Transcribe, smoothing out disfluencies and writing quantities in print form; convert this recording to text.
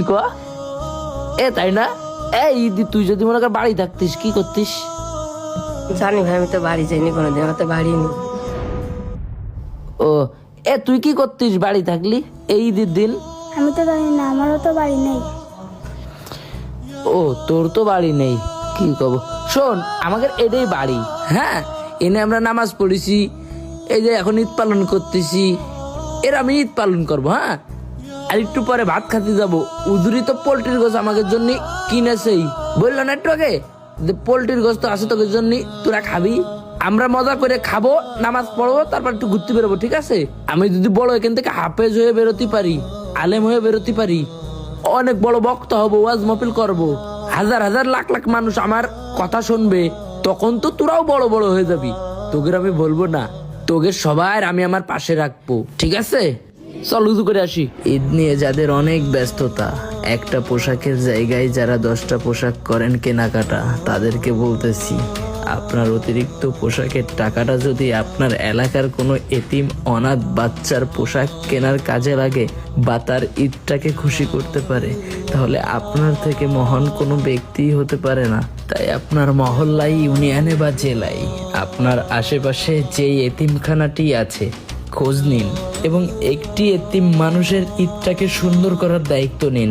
ক এ তাই না? এই ঈদ তুই যদি মনে কর বাড়ি থাকতিস কি করতিস? জানি ভাই, আমি তো বাড়ি যাইনি কোনোদিন, আমার তো বাড়ি নেই। ও এ তুই কি করতিস বাড়ি থাকলি এই ঈদের দিন? আমি তো জানি না, আমারও তো বাড়ি নেই। ও তোর তো বাড়ি নেই, কি কব। শোন, আমাদের এটাই বাড়ি। হ্যাঁ, এনে আমরা নামাজ পড়েছি, এই যে এখন ঈদ পালন করতেছি, এর আমি ঈদ পালন করবো। হ্যাঁ, আর একটু পরে ভাত খাতে যাবো। উদুরি তো পোল্ট্রির গোছ আমাদের জন্য কিনেছেই, বললো না একটু আগে যে পোল্ট্রির গোছ তো আছে তোদের জন্য, তোরা খাবি। আমরা মজা করে খাবো, নামাজ পড়বো, তারপর একটু ঘুরতে বেরোবো, ঠিক আছে? আমি যদি বড় এখান থেকে হাফেজ হয়ে বেরোতে পারি, আলেম হয়ে বেরোতে পারি, অনেক বড় বক্তা হবো, ওয়াজ মাহফিল করবো, হাজার হাজার লাখ লাখ মানুষ আমার কথা শুনবে, তখন তো তোরাও বড় বড় হয়ে যাবি। তোকে আমি বলবো না, তোকে সবার আমি আমার পাশে রাখবো, ঠিক আছে? চল উজু করে আসি। ঈদ নিয়ে যাদের অনেক ব্যস্ততা, একটা পোশাকের জায়গায় যারা 10টা পোশাক করেন কেনাকাটা, তাদেরকে বলতেছি, আপনার অতিরিক্ত পোশাকের টাকাটা যদি আপনার এলাকার কোনো এতিম অনাথ বাচ্চার পোশাক কেনার কাজে লাগে বা তার ঈদটাকে খুশি করতে পারে, তাহলে আপনার থেকে মহান কোনো ব্যক্তিই হতে পারে না। তাই আপনার মহল্লায়, ইউনিয়নে বা জেলায় আপনার আশেপাশে যেই এতিমখানাটি আছে খোঁজ নিন এবং একটি এতিম মানুষের ঈদটাকে সুন্দর করার দায়িত্ব নিন।